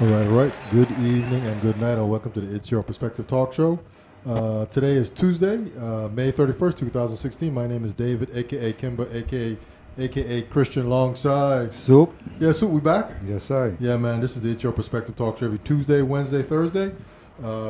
All right. Good evening and good night, and welcome to the It's Your Perspective Talk Show. Today is Tuesday, May 31st, 2016. My name is David, a.k.a. Kimber, a.k.a. Christian, alongside... Soup? Yeah, Soup, we back? Yes, sir. Yeah, man, this is the It's Your Perspective Talk Show every Tuesday, Wednesday, Thursday.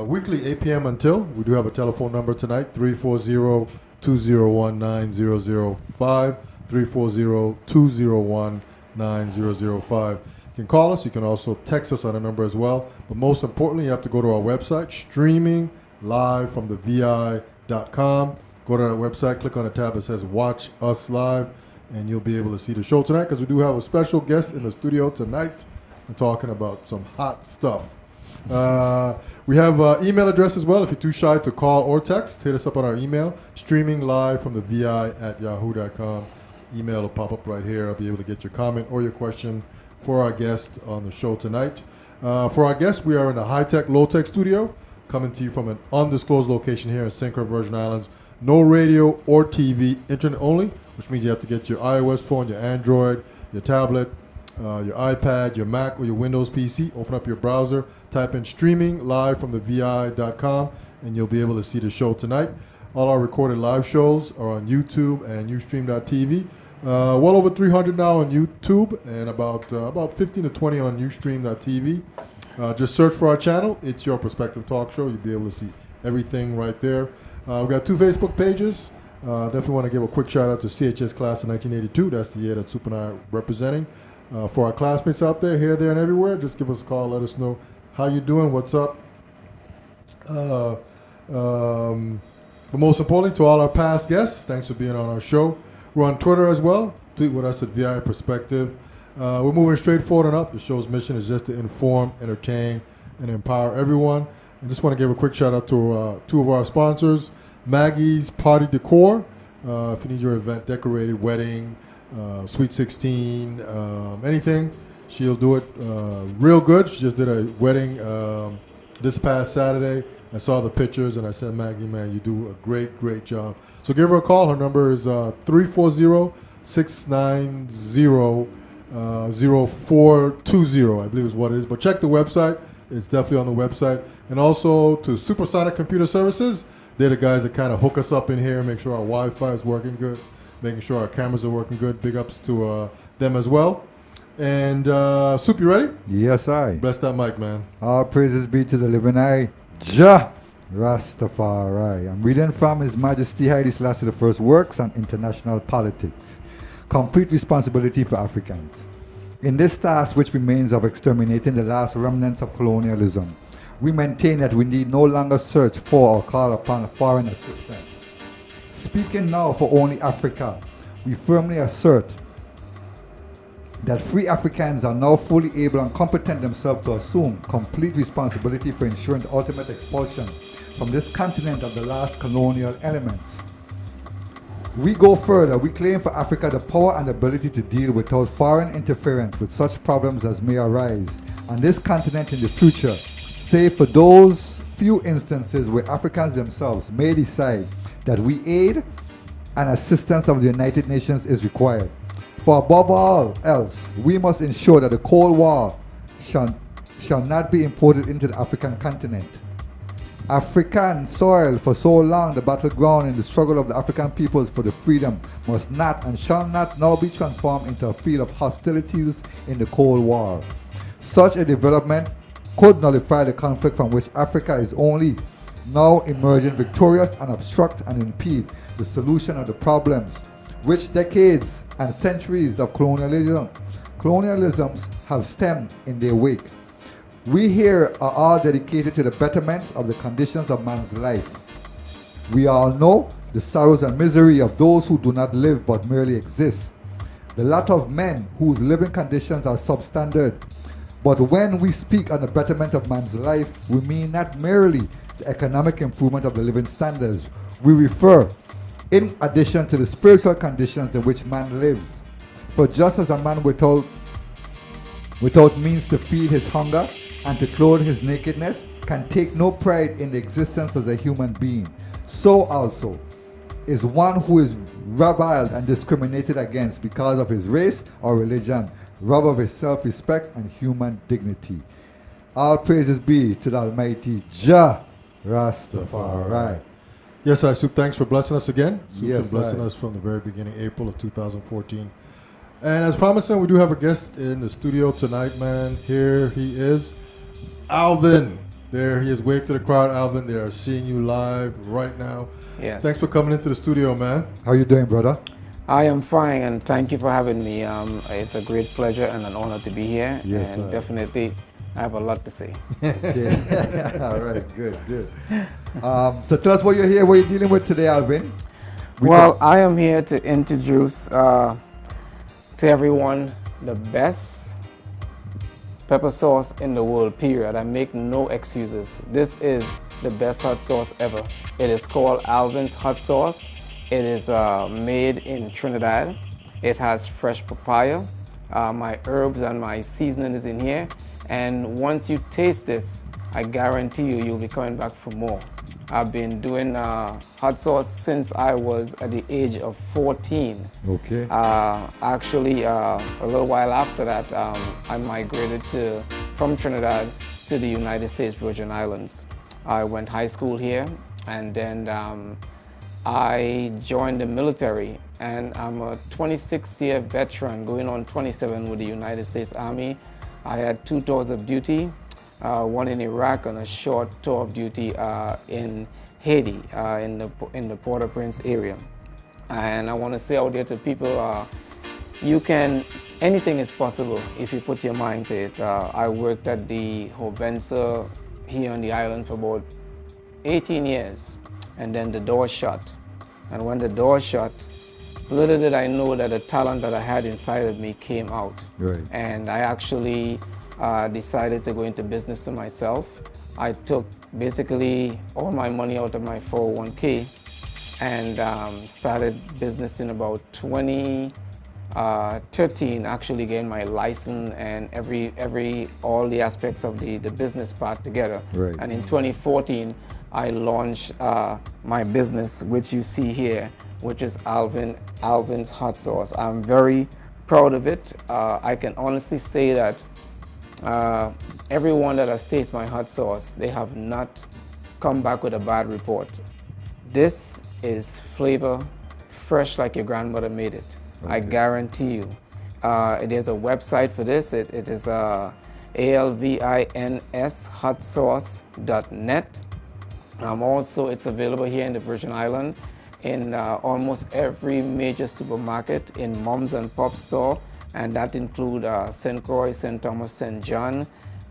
Weekly, 8 p.m. until. We do have a telephone number tonight, 340-201-9005, 340-201-9005. You can call us. You can also text us on a number as well. But most importantly, you have to go to our website, streaming live from the vi.com. Go to our website, click on the tab that says Watch Us Live, and you'll be able to see the show tonight because we do have a special guest in the studio tonight. We're talking about some hot stuff. We have email address as well. If you're too shy to call or text, hit us up on our email, streaming live from the vi@yahoo.com. Email will pop up right here. I'll be able to get your comment or your question for our guest on the show tonight. For our guest, we are in the high-tech, low-tech studio, coming to you from an undisclosed location here in St. Croix, Virgin Islands. No radio or TV, internet only, which means you have to get your iOS phone, your Android, your tablet, your iPad, your Mac, or your Windows PC. Open up your browser, type in streaming live from the vi.com, and you'll be able to see the show tonight. All our recorded live shows are on YouTube and Ustream.tv. Well over 300 now on YouTube and about 15 to 20 on Ustream.tv. Just search for our channel. It's Your Perspective Talk Show. You'll be able to see everything right there. We've got 2 Facebook pages. Definitely want to give a quick shout out to CHS class of 1982. That's the year that Soup and I are representing. For our classmates out there, here, there, and everywhere, just give us a call. Let us know how you're doing, what's up. But most importantly, to all our past guests, thanks for being on our show. We're on Twitter as well. Tweet with us at VI Perspective. We're moving straight forward and up. The show's mission is just to inform, entertain, and empower everyone. I just want to give a quick shout out to 2 of our sponsors, Maggie's Party Decor. If you need your event decorated, wedding, Sweet 16, anything, she'll do it real good. She just did a wedding this past Saturday. I saw the pictures and I said, Maggie, man, you do a great, great job. So give her a call. Her number is 340-690-0420, I believe is what it is. But check the website. It's definitely on the website. And also to Supersonic Computer Services. They're the guys that kind of hook us up in here, make sure our Wi-Fi is working good, making sure our cameras are working good. Big ups to them as well. And Soup, you ready? Yes, I. Bless that mic, man. All praises be to the living eye, Jah Rastafari. I'm reading from His Majesty Haile Selassie I Works on International Politics. Complete responsibility for Africans. In this task, which remains of exterminating the last remnants of colonialism, we maintain that we need no longer search for or call upon foreign assistance. Speaking now for only Africa, we firmly assert that free Africans are now fully able and competent themselves to assume complete responsibility for ensuring the ultimate expulsion from this continent of the last colonial elements. We go further. We claim for Africa the power and ability to deal without foreign interference with such problems as may arise on this continent in the future, save for those few instances where Africans themselves may decide that we aid and assistance of the United Nations is required. For above all else, we must ensure that the Cold War shall not be imported into the African continent. African soil, for so long the battleground in the struggle of the African peoples for the freedom, must not and shall not now be transformed into a field of hostilities in the Cold War. Such a development could nullify the conflict from which Africa is only now emerging victorious and obstruct and impede the solution of the problems which decades and centuries of colonialisms have stemmed in their wake. We here are all dedicated to the betterment of the conditions of man's life. We all know the sorrows and misery of those who do not live but merely exist, the lot of men whose living conditions are substandard. But when we speak on the betterment of man's life, we mean not merely the economic improvement of the living standards. We refer, in addition, to the spiritual conditions in which man lives. For just as a man without means to feed his hunger and to clothe his nakedness can take no pride in the existence as a human being, so also is one who is reviled and discriminated against because of his race or religion, robbed of his self-respect and human dignity. All praises be to the Almighty Jah Rastafari. Yes, I Soup, thanks for blessing us again. Soup's Yes, been blessing aye. us from the very beginning, April of 2014. And as promised, we do have a guest in the studio tonight, man. Here he is, Alvin. There he is. Wave to the crowd, Alvin. They are seeing you live right now. Yes. Thanks for coming into the studio, man. How you doing, brother? I am fine, and thank you for having me. It's a great pleasure and an honor to be here. Yes, and sir. definitely, I have a lot to say. Yeah. All right, good, good. So tell us what you're here, what you're dealing with today, Alvin. Well, I am here to introduce to everyone the best pepper sauce in the world, period. I make no excuses. This is the best hot sauce ever. It is called Alvin's hot sauce. It is made in Trinidad. It has fresh papaya. My herbs and my seasoning is in here. And once you taste this, I guarantee you, you'll be coming back for more. I've been doing hot sauce since I was at the age of 14. Okay. Actually, a little while after that, I migrated from Trinidad to the United States Virgin Islands. I went high school here, and then I joined the military, and I'm a 26-year veteran going on 27 with the United States Army. I had 2 tours of duty, one in Iraq and a short tour of duty in Haiti, in the Port-au-Prince area. And I want to say out there to people, anything is possible if you put your mind to it. I worked at the Hovensa here on the island for about 18 years, and then the door shut. And when the door shut, little did I know that the talent that I had inside of me came out. Right. And I actually decided to go into business for myself. I took basically all my money out of my 401k and started business in about 2013, actually getting my license and all the aspects of the business part together. Right. And in 2014, I launched my business, which you see here, which is Alvin's Hot Sauce. I'm very proud of it. I can honestly say that everyone that has tasted my hot sauce, they have not come back with a bad report. This is flavor fresh like your grandmother made it. Okay. I guarantee you. There's a website for this. It is alvinshotsauce.net. Also, it's available here in the Virgin Island in almost every major supermarket, in Moms and Pop store, and that include St. Croix, St. Thomas, St. John,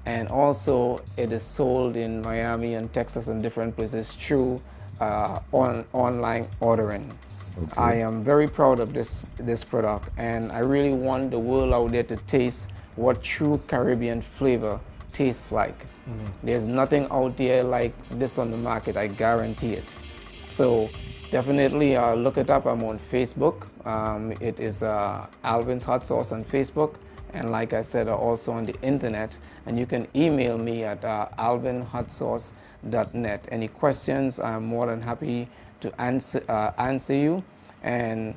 and also it is sold in Miami and Texas and different places through online ordering. Okay. I am very proud of this product, and I really want the world out there to taste what true Caribbean flavor tastes like. Mm-hmm. There's nothing out there like this on the market, I guarantee it. So definitely look it up. I'm on Facebook. It is Alvin's Hot Sauce on Facebook, and like I said, also on the internet. And you can email me at alvinhotsauce.net. Any questions, I'm more than happy to answer you. And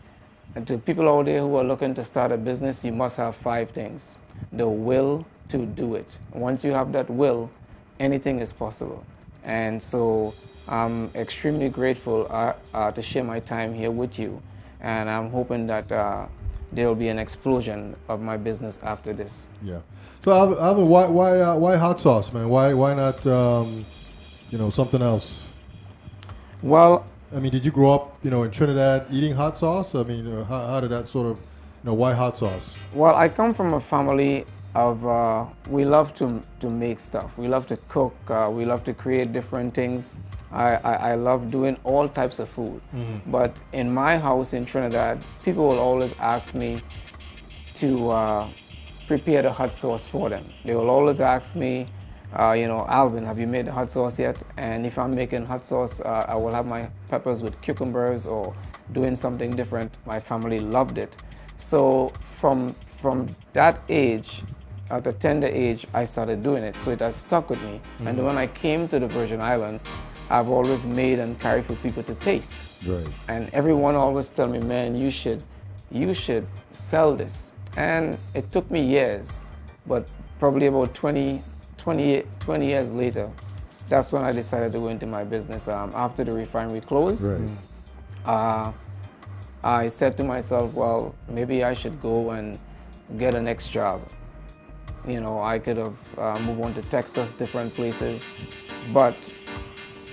to people out there who are looking to start a business, you must have 5 things. The will to do it. Once you have that will, anything is possible. And so I'm extremely grateful to share my time here with you. And I'm hoping that there will be an explosion of my business after this. Yeah. So Alvin, why hot sauce, man? Why not something else? Well, I mean, did you grow up in Trinidad eating hot sauce? I mean, how did that sort of why hot sauce? Well, I come from a family of we love to make stuff. We love to cook. We love to create different things. I love doing all types of food. Mm-hmm. But in my house in Trinidad, people will always ask me to prepare the hot sauce for them. They will always ask me, Alvin, have you made the hot sauce yet? And if I'm making hot sauce, I will have my peppers with cucumbers or doing something different. My family loved it. So from that age, at a tender age, I started doing it. So it has stuck with me. Mm-hmm. And when I came to the Virgin Island, I've always made and carried for people to taste. Right. And everyone always tell me, man, you should sell this. And it took me years, but probably about 20 20 years later, that's when I decided to go into my business. After the refinery closed, I said to myself, well, maybe I should go and get a next job. You know, I could have moved on to Texas, different places, but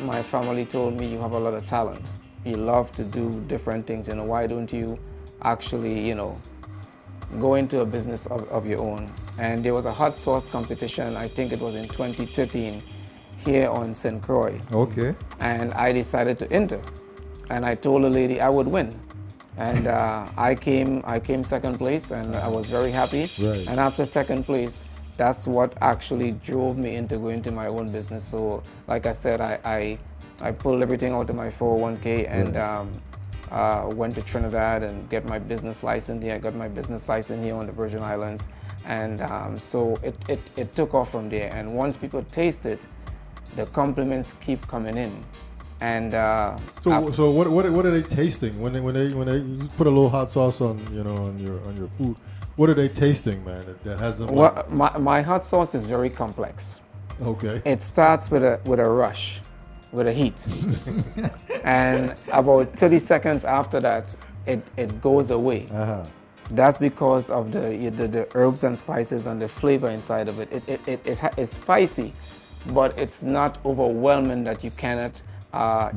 my family told me, you have a lot of talent. You love to do different things, you know, why don't you actually, you know, go into a business of your own? And there was a hot sauce competition, I think it was in 2013, here on St. Croix. Okay. And I decided to enter. And I told the lady I would win. And I came second place, and I was very happy. Right. And after second place, that's what actually drove me into going into my own business. So, like I said, I pulled everything out of my 401k and went to Trinidad and get my business license here. I got my business license here on the Virgin Islands, and so it took off from there. And once people taste it, the compliments keep coming in. And so what are they tasting when they you put a little hot sauce on on your food? What are they tasting, man? That has them. Well, my hot sauce is very complex. Okay. It starts with a rush, with a heat, and about 30 seconds after that, it goes away. That's because of the herbs and spices and the flavor inside of it. It's spicy, but it's not overwhelming that you cannot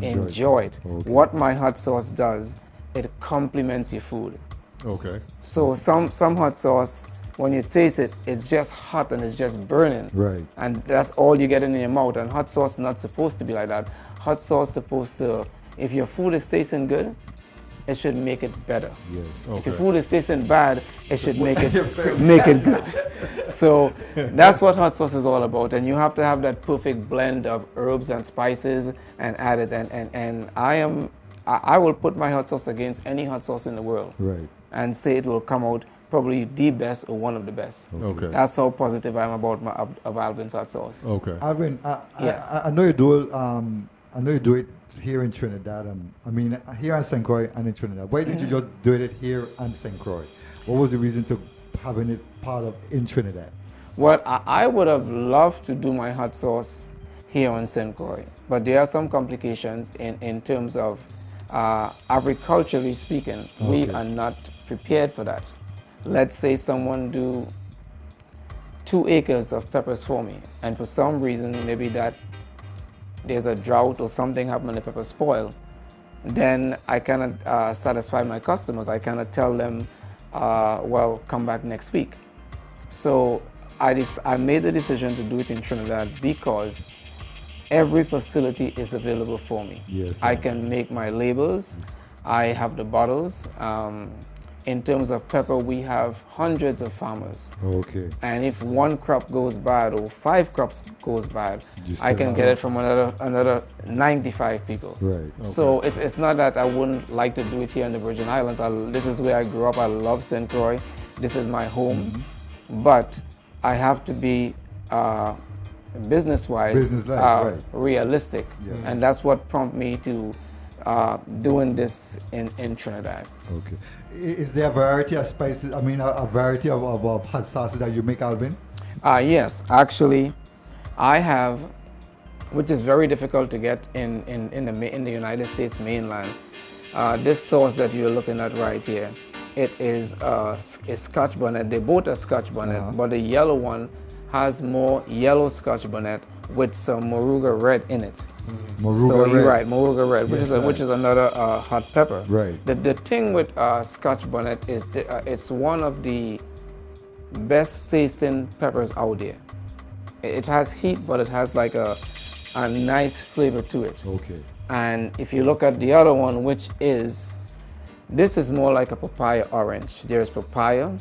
enjoy it. Okay. What my hot sauce does, it complements your food. Okay. So some hot sauce, when you taste it, it's just hot and it's just burning. Right. And that's all you get in your mouth. And hot sauce is not supposed to be like that. Hot sauce is supposed to, if your food is tasting good, it should make it better. Yes. Okay. If your food is tasting bad, it should make it good. So that's what hot sauce is all about. And you have to have that perfect blend of herbs and spices and add it. And I will put my hot sauce against any hot sauce in the world. Right. And say it will come out probably the best or one of the best. Okay. That's how positive I am about of Alvin's hot sauce. Okay. Alvin, Yes. I know you do. I know you do it here in Trinidad, and I mean here in St. Croix and in Trinidad. Why did you just do it here in St. Croix? What was the reason to having it part of in Trinidad? Well, I would have loved to do my hot sauce here on St. Croix, but there are some complications in terms of agriculturally speaking. We are not prepared for that. Let's say someone do 2 acres of peppers for me, and for some reason, maybe that there's a drought or something happened and the peppers spoil, then I cannot satisfy my customers. I cannot tell them, well, come back next week. So I made the decision to do it in Trinidad because every facility is available for me. Yes. I can make my labels. I have the bottles. In terms of pepper, we have hundreds of farmers. Okay. And if one crop goes bad or 5 crops goes bad, Just I can get it from another 95 people. Right. So it's not that I wouldn't like to do it here in the Virgin Islands. This is where I grew up. I love St. Croix. This is my home. But I have to be business-wise Right. realistic. Yes. And that's what prompted me to doing this in Trinidad. Okay. Is there a variety of spices? I mean, a variety of hot sauces that you make, Alvin? Yes, actually, I have, which is very difficult to get in the United States mainland. This sauce that you're looking at right here, it is Scotch bonnet. They both are Scotch bonnet, but the yellow one has more yellow Scotch bonnet with some Moruga red in it. Moruga So you're red. right, Moruga red, which is another hot pepper. Right. The thing with Scotch bonnet is it's one of the best tasting peppers out there. It has heat, but it has like a nice flavor to it. Okay. And if you look at the other one, which is, this is more like a papaya orange. There's papaya,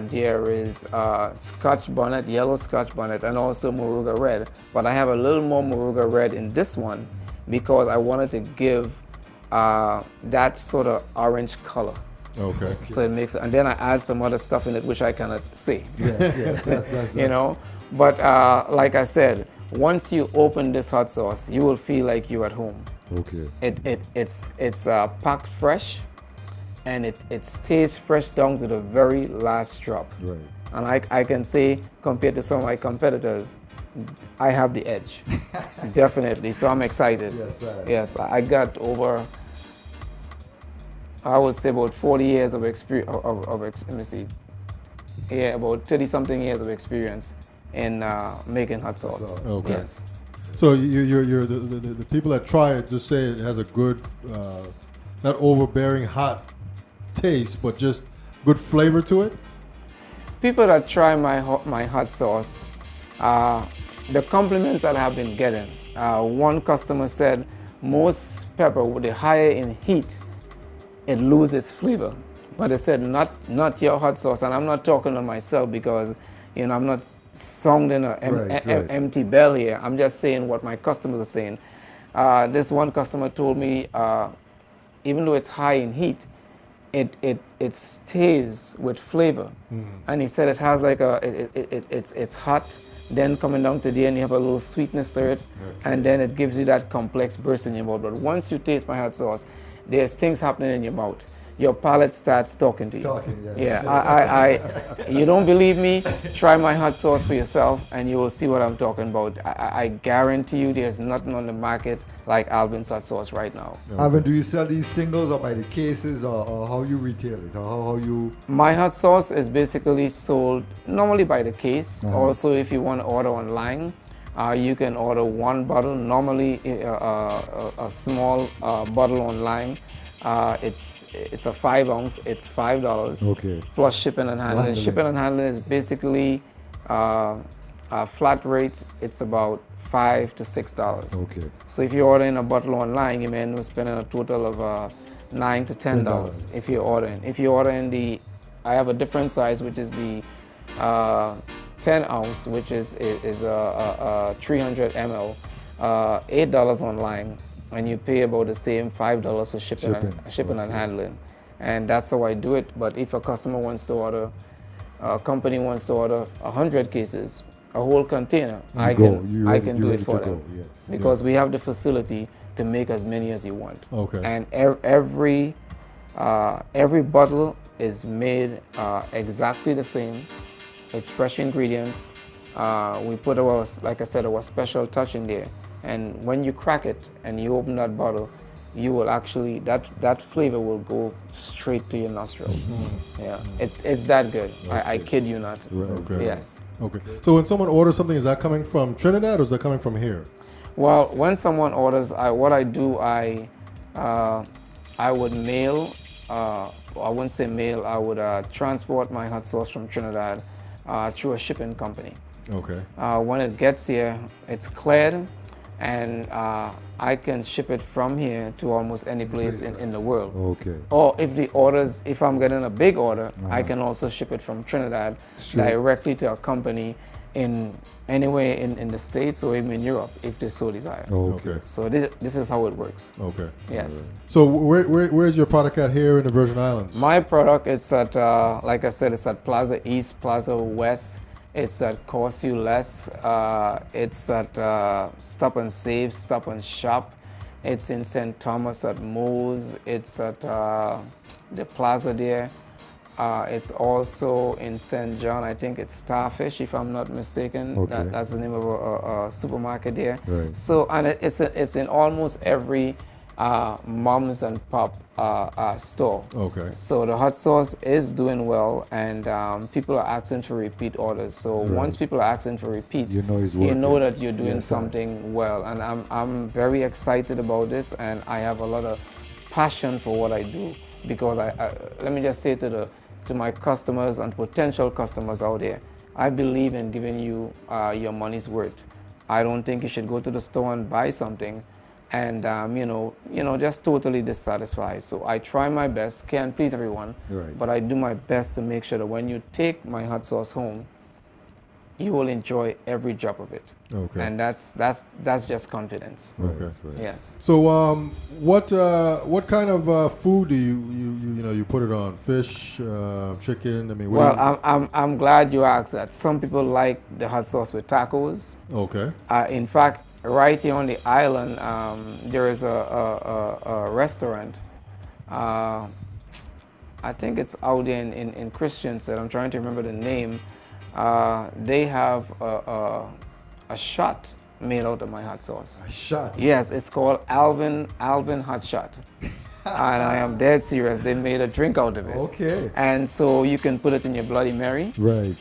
there is Scotch bonnet, yellow Scotch bonnet, and also Moruga red. But I have a little more Moruga red in this one because I wanted to give that sort of orange color. Okay. So it makes, and then I add some other stuff in it which I cannot say. Yes. That's You know, but like I said, once you open this hot sauce, you will feel like you're at home. Okay. It's packed fresh, and it stays fresh down to the very last drop. Right. And I can say, compared to some of my competitors, I have the edge. Definitely. So I'm excited. Yes, sir. Yes, I got over, I would say about 40 years of experience, let me see, yeah, about 30 something years of experience in making hot sauce. Okay. Yes. So you're the people that try it just say it has a good, not overbearing hot taste, but just good flavor to it. People that try my hot sauce, the compliments that I've been getting. One customer said most pepper, with the higher in heat, it loses its flavor. But they said not your hot sauce, and I'm not talking to myself because I'm not sounding an empty bell here. I'm just saying what my customers are saying. This one customer told me, even though it's high in heat, it stays with flavor, and he said it has like it's hot, then coming down to the end you have a little sweetness to it, and then it gives you that complex burst in your mouth. But once you taste my hot sauce, there's things happening in your mouth. Your palate starts talking to you. Yes. Yeah, you don't believe me? Try my hot sauce for yourself, and you will see what I'm talking about. I guarantee you, there's nothing on the market like Alvin's hot sauce right now. Alvin, do you sell these singles or by the cases, or how you retail it, or how you? My hot sauce is basically sold normally by the case. Also, if you want to order online, you can order one bottle. Normally, a small bottle online. It's a 5 ounce. It's $5. Okay. Plus shipping and handling. Shipping and handling is basically a flat rate. It's about $5 to $6. Okay. So if you're ordering a bottle online, you may end up spending a total of $9 to $10 if you're ordering. If you're ordering I have a different size, which is the 10 ounce, which is 300 ml, $8 online, and you pay about the same $5 for shipping and handling. And that's how I do it. But if a customer wants to order, a company wants to order 100 cases, a whole container, I can do it for them. Yes. Because we have the facility to make as many as you want. Okay. And every bottle is made exactly the same. It's fresh ingredients. We put like I said, our special touch in there. And when you crack it and you open that bottle, you will actually, that flavor will go straight to your nostrils. Yeah, it's that good. I kid you not. Okay. Yes. Okay. So when someone orders something, is that coming from Trinidad or is that coming from here? Well, when someone orders, what I do, I would mail. I wouldn't say mail. I would transport my hot sauce from Trinidad through a shipping company. Okay. When it gets here, it's cleared, and I can ship it from here to almost any place in the world. Okay. Or if I'm getting a big order, I can also ship it from Trinidad directly to a company anywhere in the States or even in Europe, if they so desire. Okay. So this is how it works. Okay. Yes. So where's your product at here in the Virgin Islands? My product is at, like I said, it's at Plaza East, Plaza West. It's at Cost You Less. It's at Stop and Save, Stop and Shop. It's in St. Thomas at Moe's. It's at the plaza there. It's also in St. John. I think it's Starfish, if I'm not mistaken. Okay. That's the name of a supermarket there. Right. So, and it's in almost every moms and pop store. Okay. So the hot sauce is doing well, and people are asking for repeat orders. So once people are asking for repeat, you know it's you working. know that you're doing something well. And I'm very excited about this, and I have a lot of passion for what I do, because let me just say to my customers and potential customers out there, I believe in giving you your money's worth. I don't think you should go to the store and buy something and just totally dissatisfied. So I try my best, can't please everyone, but I do my best to make sure that when you take my hot sauce home, you will enjoy every drop of it. Okay. And that's just confidence. Okay. Yes. So what kind of food do you put it on? Fish, chicken? I mean, I'm glad you asked that. Some people like the hot sauce with tacos. Okay. In fact, right here on the island, there is a restaurant. I think it's out there in Christiansted. I'm trying to remember the name. they have a shot made out of my hot sauce. A shot. Yes, it's called Alvin Hot Shot. And I am dead serious. They made a drink out of it. Okay. And so you can put it in your Bloody Mary. Right.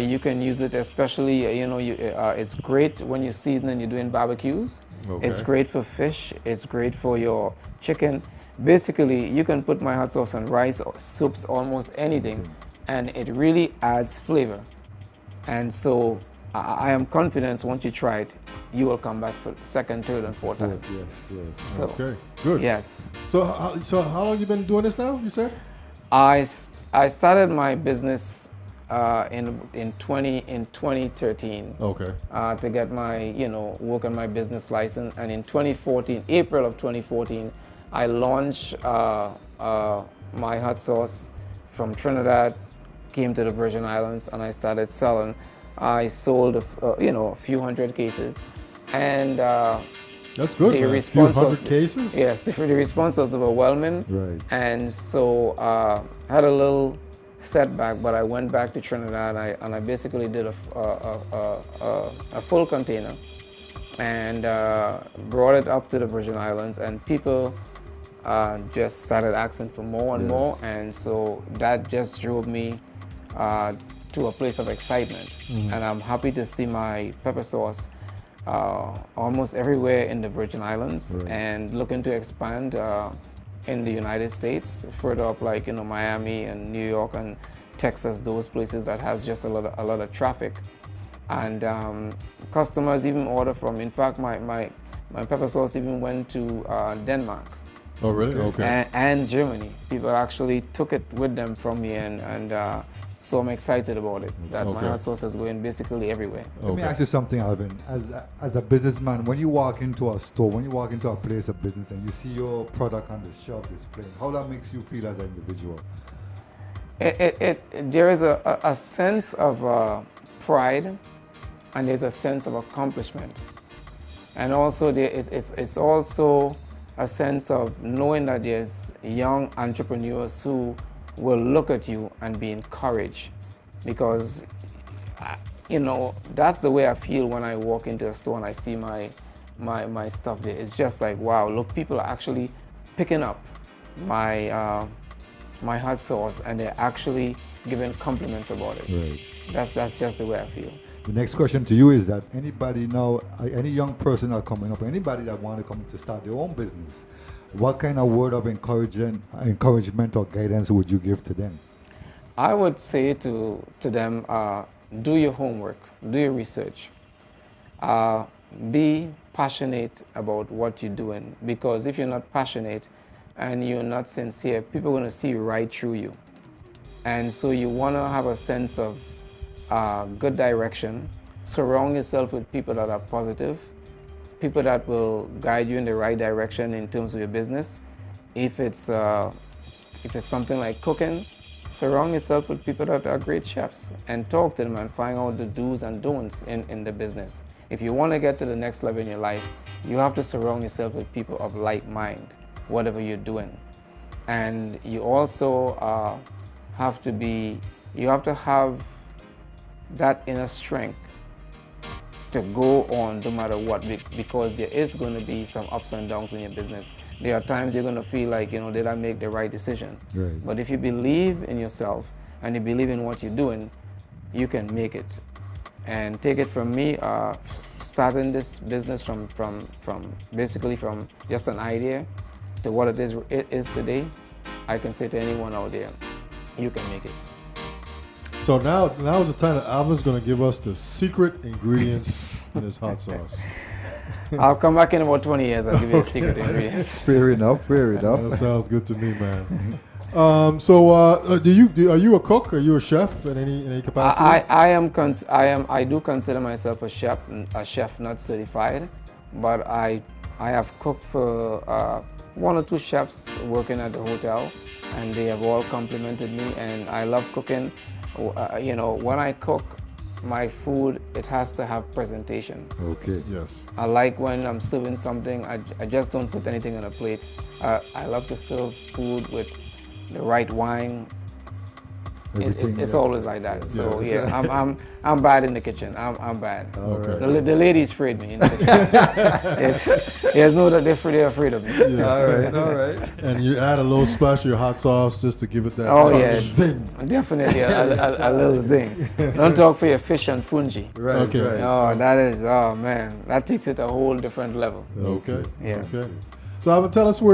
You can use it especially, it's great when you season and you're doing barbecues. Okay. It's great for fish. It's great for your chicken. Basically, you can put my hot sauce on rice, or soups, almost anything, and it really adds flavor. And so I am confident once you try it, you will come back for second, third, and fourth time. Yes, yes. So, Okay, good. yes. So how long you been doing this now, you said? I started my business in 2013. Okay. To get my work on my business license, and in 2014, April of 2014, I launched my hot sauce from Trinidad, came to the Virgin Islands, and I started selling. I sold a few hundred cases, and That's good, man. A few hundred cases? Yes, the response was overwhelming. Right. And so had a little setback, but I went back to Trinidad and I basically did a full container and brought it up to the Virgin Islands, and people just started asking for more and more, and so that just drove me to a place of excitement. And I'm happy to see my pepper sauce almost everywhere in the Virgin Islands, and looking to expand in the United States, further up like Miami and New York and Texas, those places that has just a lot of traffic. And customers even order from, in fact, my pepper sauce even went to Denmark. Oh, really? Okay. And Germany. People actually took it with them from me, and so I'm excited about it, that my hot sauce is going basically everywhere. Let me ask you something, Alvin. As a businessman, when you walk into a store, when you walk into a place of business and you see your product on the shelf displayed, how that makes you feel as an individual? There is a sense of pride, and there's a sense of accomplishment. And also it's also a sense of knowing that there's young entrepreneurs who will look at you and be encouraged, because that's the way I feel when I walk into a store and I see my stuff there. It's just like, wow, look, people are actually picking up my my hot sauce, and they're actually giving compliments about it. Right. That's just the way I feel. The next question to you is that anybody now, any young person that coming up, anybody that want to come to start their own business, what kind of word of encouragement or guidance would you give to them? I would say to them, do your homework, do your research, be passionate about what you're doing, because if you're not passionate and you're not sincere, people are going to see right through you. And so you want to have a sense of good direction. Surround yourself with people that are positive, people that will guide you in the right direction in terms of your business. If it's something like cooking, surround yourself with people that are great chefs and talk to them and find out the do's and don'ts in the business. If you want to get to the next level in your life, you have to surround yourself with people of like mind, whatever you're doing. And you also have to have that inner strength to go on no matter what, because there is going to be some ups and downs in your business. There are times you're going to feel like, did I make the right decision? Right. But if you believe in yourself and you believe in what you're doing, you can make it. And take it from me, starting this business from basically from just an idea to what it is today, I can say to anyone out there, you can make it. So now is the time that Alvin's going to give us the secret ingredients in his hot sauce. I'll come back in about 20 years. I'll give you the secret ingredients. Fair enough. Fair enough. That sounds good to me, man. Are you a cook? Are you a chef in any capacity? I do consider myself a chef not certified, but I have cooked for one or two chefs working at the hotel, and they have all complimented me, and I love cooking. When I cook my food, it has to have presentation. Okay. Yes. I like when I'm serving something, I just don't put anything on a plate. I love to serve food with the right wine, Everything it's is- always like that. So Yes. yeah, I'm bad in the kitchen. I'm bad. Okay. The ladies afraid me in the kitchen. There's no that they're afraid of me. All right, all right. And you add a little splash of your hot sauce just to give it that Oh touch. yeah, Zing. definitely a little zing. Don't talk for your fish and fungi. Right, Okay. right. Oh, oh man, that takes it a whole different level. Okay. Yes. Okay. So, Alvin, tell us how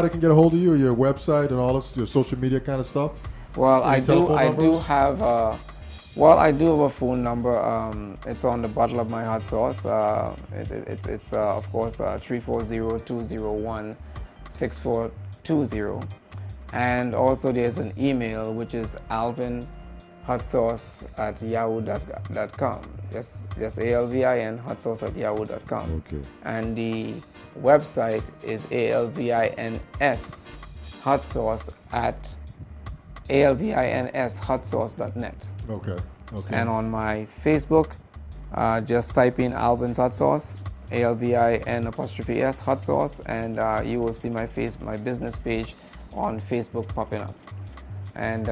they can get a hold of you, your website, and all this, your social media kind of stuff. Well, Any telephone I do numbers? have a phone number. It's on the bottle of my hot sauce. It's of course 340-201-6420, and also there's an email which is alvinhotsauce@yahoo.com. Just ALVIN hotsauce @yahoo.com. Okay. And the website is ALVINS hotsauce at alvinhotsauce.net. Okay. Okay. And on my Facebook, just type in Alvin's Hot Sauce, ALVIN' hot sauce, and you will see my business page on Facebook popping up, and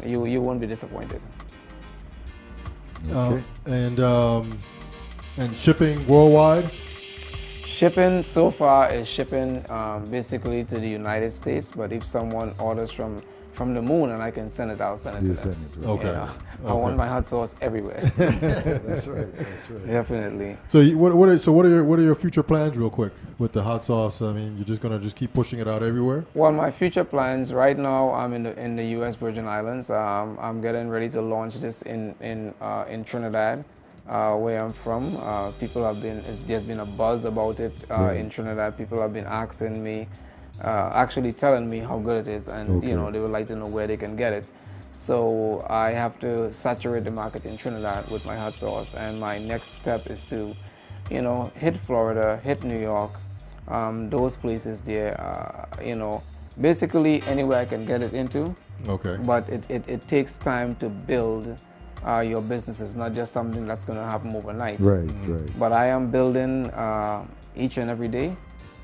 you won't be disappointed. Okay. And shipping worldwide. Shipping so far is shipping basically to the United States, but if someone orders from the moon and I can send it, I'll send it You to them. send it, right. Okay. You know, I want my hot sauce everywhere. That's right. That's right. Definitely. So what are your future plans, real quick, with the hot sauce? I mean, you're just gonna keep pushing it out everywhere. Well, my future plans right now, I'm in the U.S. Virgin Islands. I'm getting ready to launch this in Trinidad, where I'm from. There's been a buzz about it in Trinidad. People have been asking me, actually telling me how good it is, and Okay. they would like to know where they can get it. So I have to saturate the market in Trinidad with my hot sauce, and my next step is to, hit Florida, hit New York, those places there. Basically anywhere I can get it into. Okay. But it takes time to build your business. It's not just something that's going to happen overnight. Right, right. But I am building each and every day.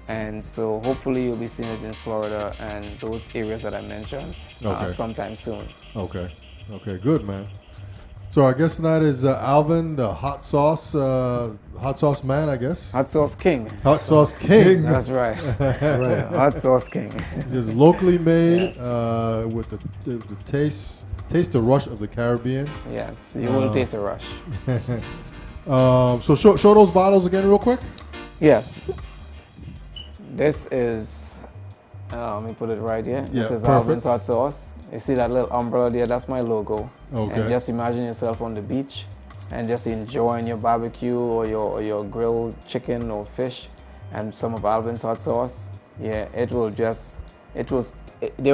And so hopefully you'll be seeing it in Florida and those areas that I mentioned Okay. sometime soon. Okay. Okay. Good, man. So I guess tonight is Alvin, the hot sauce man, I guess. Hot Sauce King. Hot sauce king. That's right. Hot Sauce King. This is locally made with the taste the rush of the Caribbean. Yes, you will taste a rush. So show those bottles again real quick. Yes. This is, let me put it right here. This Yeah, is perfect. Alvin's Hot Sauce. You see that little umbrella there? That's my logo. Okay. And just imagine yourself on the beach and just enjoying your barbecue or your grilled chicken or fish and some of Alvin's Hot Sauce. Yeah, there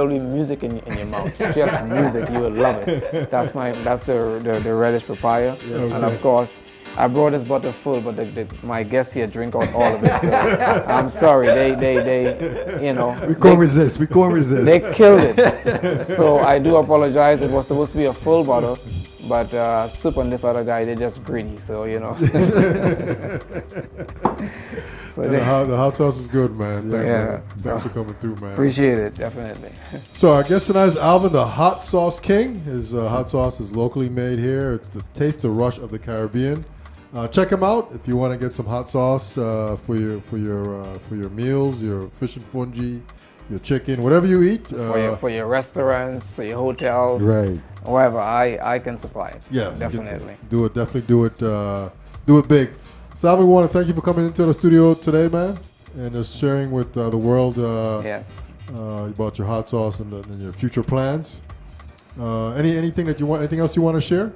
will be music in your mouth. Just music, you will love it. That's the reddish papaya. And of course, I brought this bottle full, but my guests here drink out all of it. So I'm sorry, they We can't resist. We can't resist. they killed it. So I do apologize. It was supposed to be a full bottle, but Soup and this other guy, they're just greedy. So So And they the hot sauce is good, man. Thanks, Yeah. thanks for coming through, man. appreciate it, definitely. So our guest tonight is Alvin, the hot sauce king. His hot sauce is locally made here. It's the taste the rush of the Caribbean. Check him out if you want to get some hot sauce for your meals, your fish and fungi, your chicken, whatever you eat. For your restaurants, your hotels, Right. wherever, I can supply it. Yes, Definitely. do it. Definitely do it. Do it big. So Alvin, we want to thank you for coming into the studio today, man, and just sharing with the world Yes. about your hot sauce and your future plans. Anything else you want to share?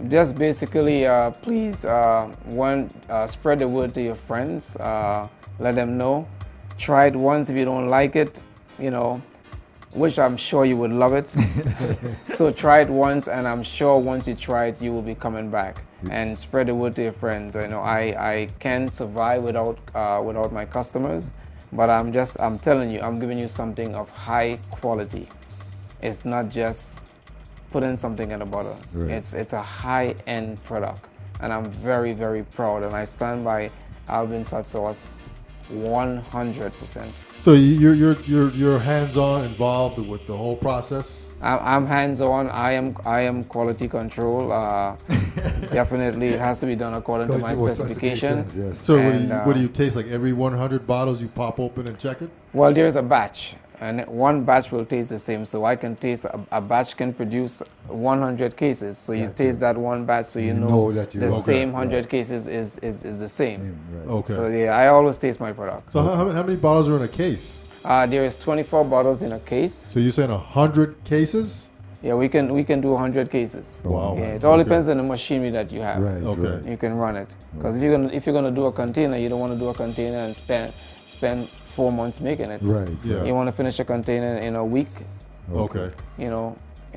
Just basically, please, spread the word to your friends. Let them know. Try it once. If you don't like it, which I'm sure you would love it. So try it once, and I'm sure once you try it, you will be coming back. And spread the word to your friends. I can't survive without my customers, but I'm telling you, I'm giving you something of high quality. It's not just putting something in a bottle. Right. It's a high-end product, and I'm very, very proud, and I stand by Alvin's Hot Sauce 100%. So you're hands-on involved with the whole process. I'm hands-on. I am quality control. Definitely, it has to be done according to my specification. Yes. So And, what do you taste? Like every 100 bottles you pop open and check it? Well, there's a batch, and one batch will taste the same. So I can taste a batch can produce 100 cases. So you Gotcha. taste that one batch, so you You know know that you- the Okay. same 100 Right. cases is the same. Right. Okay. So yeah, I always taste my product. So how many bottles are in a case? There is 24 bottles in a case. So you're saying 100 cases? Yeah, we can do 100 cases. Wow. Yeah, it all Okay. depends on the machinery that you have. Right. Okay. Right. You can run it because if you're gonna do a container, you don't want to do a container and spend 4 months making it. Right. Yeah. You want to finish a container in a week. Okay. You know.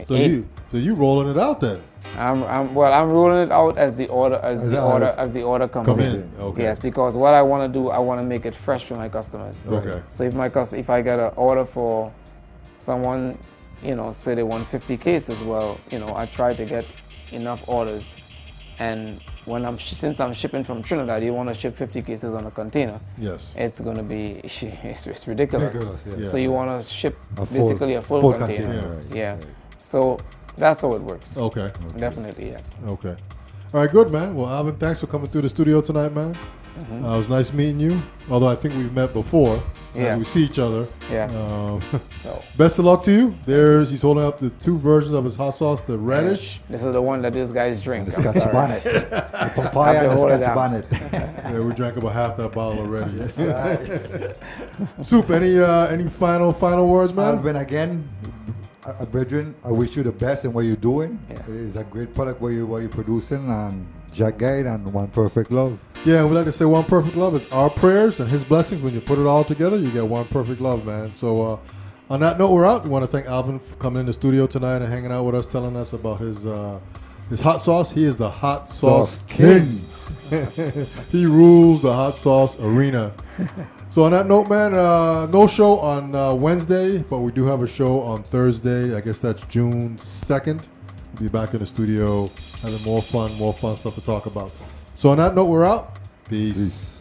So eight- you rolling it out then? I'm rolling it out as the order comes Come in. in. Okay. Yes, because what I want to do, I want to make it fresh for my customers. Okay. So if I get an order for someone, say they want 50 cases, well, I try to get enough orders, and since I'm shipping from Trinidad, you want to ship 50 cases on a container. Yes. It's going to be it's ridiculous. Ridiculous, yes. So you want to ship A full- basically a full full container. container, right, Yeah. right. So that's how it works. Okay. Definitely, yes. Okay. All right, good, man. Well, Alvin, thanks for coming through the studio tonight, man. It was nice meeting you, although I think we've met before. Yes. We see each other. Yes. So Best of luck to you. He's holding up the 2 versions of his hot sauce, the reddish. this is the one that these guys drink. The I'm Scotch sorry. bonnet. The papaya and the hold it Scotch down. bonnet. Yeah, we drank about half that bottle already. Soup, any final words, man? Alvin, again, brethren, I wish you the best in what you're doing. Yes. It's a great product what you're producing, and Jack Guide and One Perfect Love. Yeah, we like to say one perfect love is our prayers and his blessings. When you put it all together, you get one perfect love, man. So on that note, we're out. We want to thank Alvin for coming in the studio tonight and hanging out with us, telling us about his hot sauce. He is the hot sauce king. He rules the hot sauce arena. So on that note, man, no show on Wednesday, but we do have a show on Thursday. I guess that's June 2nd. We'll be back in the studio having more fun stuff to talk about. So on that note, we're out. Peace. Peace.